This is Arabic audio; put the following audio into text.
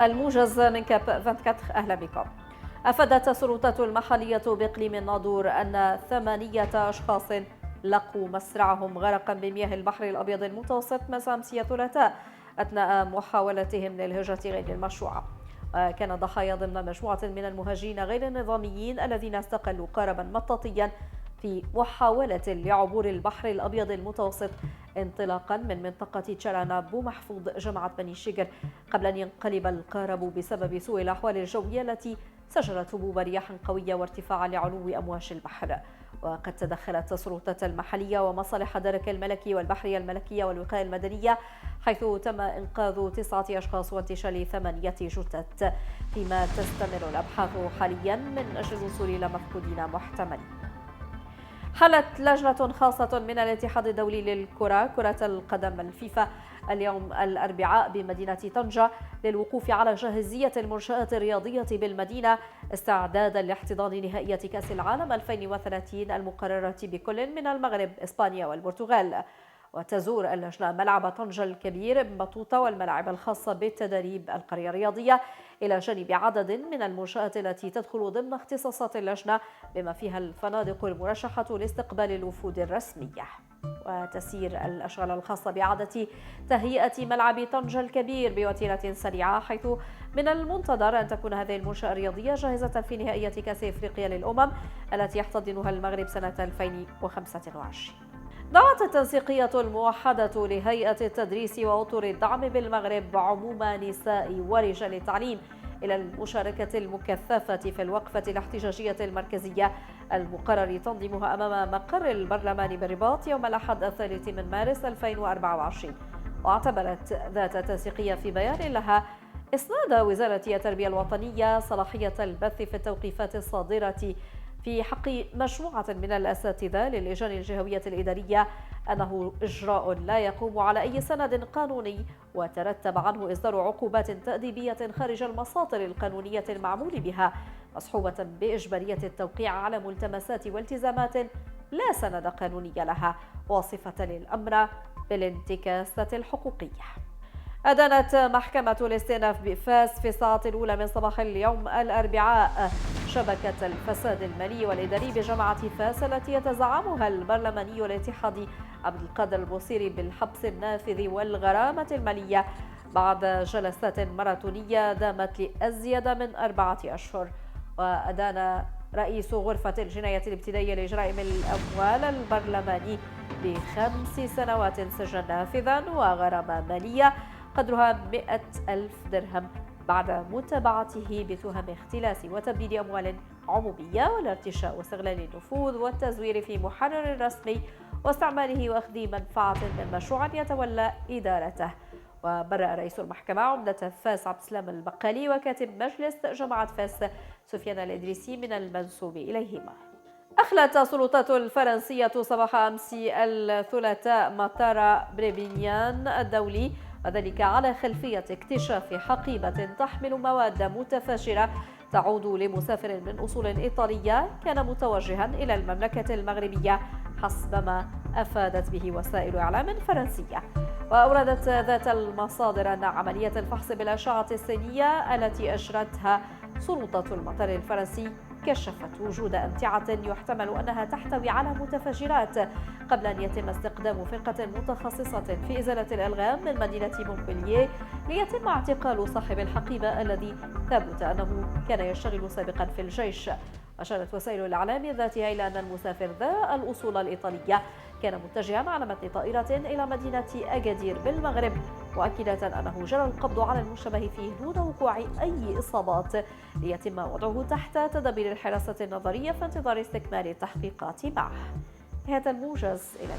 الموجز من كاب 24. أهلا بكم. أفادت السلطات المحلية بإقليم الناظور أن 8 أشخاص لقوا مسرعهم غرقا بمياه البحر الأبيض المتوسط مساء أمس الثلاثاء أثناء محاولتهم للهجرة غير المشروعة. وكان الضحايا ضمن مجموعة من المهاجرين غير النظاميين الذين استقلوا قاربا مطاطيا في محاولة لعبور البحر الأبيض المتوسط انطلاقا من منطقة تشارانا بو محفوظ جماعة بني شجر قبل أن ينقلب القارب بسبب سوء الأحوال الجوية التي سجلت هبوب رياح قوية وارتفاعا لعلو أمواج البحر. وقد تدخلت السلطات المحلية ومصالح درك الملكي والبحرية الملكية والوقاية المدنية، حيث تم إنقاذ 9 أشخاص وانتشال 8 جثث، فيما تستمر الأبحاث حاليا من أجل الوصول إلى مفقودين محتملين. حلت لجنة خاصة من الاتحاد الدولي للكرة كرة القدم الفيفا اليوم الأربعاء بمدينة طنجة للوقوف على جاهزية المنشآت الرياضية بالمدينة استعدادا لاحتضان نهائية كأس العالم 2030 المقررة بكل من المغرب، إسبانيا والبرتغال. وتزور اللجنة ملعب طنجة الكبير بن بطوطة والملاعب الخاصة بالتدريب القرية الرياضية، إلى جانب عدد من المنشآت التي تدخل ضمن اختصاصات اللجنة بما فيها الفنادق المرشحة لاستقبال الوفود الرسمية. وتسير الأشغال الخاصة بإعادة تهيئة ملعب طنجة الكبير بوتيرة سريعة، حيث من المنتظر أن تكون هذه المنشأة الرياضية جاهزة في نهائية كأس إفريقيا للأمم التي يحتضنها المغرب سنة 2025. دعت التنسيقية الموحدة لهيئة التدريس وأطر الدعم بالمغرب عموم نساء ورجال التعليم إلى المشاركة المكثفة في الوقفة الاحتجاجية المركزية المقرر تنظيمها أمام مقر البرلمان بالرباط يوم الأحد 3 مارس 2024. واعتبرت ذات التنسيقية في بيان لها إسناد وزارة التربية الوطنية صلاحية البث في التوقيفات الصادرة في حق مجموعة من الأساتذة للجان الجهوية الإدارية أنه إجراء لا يقوم على أي سند قانوني، وترتب عنه إصدار عقوبات تأديبية خارج المساطر القانونية المعمول بها، مصحوبة بإجبارية التوقيع على ملتمسات والتزامات لا سند قانوني لها، واصفة الأمر بالانتكاسة الحقوقية. أدانت محكمة الاستئناف بفاس في الساعات الأولى من صباح اليوم الأربعاء شبكة الفساد المالي والإداري بجامعة فاس التي يتزعمها البرلماني الاتحادي عبد القادر البوصيري بالحبس النافذ والغرامة المالية بعد جلسات ماراثونية دامت لأزيد من 4 أشهر. وأدان رئيس غرفة الجناية الابتدائية لجرائم الأموال البرلماني ب5 سنوات سجن نافذا وغرامة مالية قدرها 100,000 درهم بعد متابعته بتهم اختلاس وتبديد أموال عمومية والارتشاء واستغلال النفوذ والتزوير في محرر رسمي واستعماله وأخذ منفعة من مشروع يتولى إدارته. وبرأ رئيس المحكمة عمدة فاس عبد السلام البقالي وكاتب مجلس جامعة فاس سفيان الإدريسي من المنسوب إليهما. أخلت السلطات الفرنسية صباح أمس الثلاثاء مطار بريبينيان الدولي، وذلك على خلفية اكتشاف حقيبة تحمل مواد متفجرة تعود لمسافر من أصول إيطالية كان متوجها إلى المملكة المغربية حسب ما أفادت به وسائل إعلام فرنسية. وأوردت ذات المصادر أن عملية الفحص بالأشعة السينية التي أجرتها سلطة المطار الفرنسي كشفت وجود أمتعة يحتمل أنها تحتوي على متفجرات قبل أن يتم استخدام فرقة متخصصة في إزالة الألغام من مدينة مونبلييه ليتم اعتقال صاحب الحقيبة الذي ثبت أنه كان يشتغل سابقا في الجيش. أشارت وسائل الإعلام ذاتها إلى أن المسافر ذا الأصول الإيطالية كان متجها على متن طائرة إلى مدينة أكادير بالمغرب، مؤكدة أنه جرى القبض على المشتبه فيه دون وقوع أي إصابات ليتم وضعه تحت تدابير الحراسة النظرية في انتظار استكمال التحقيقات معه. هذا الموجز إلى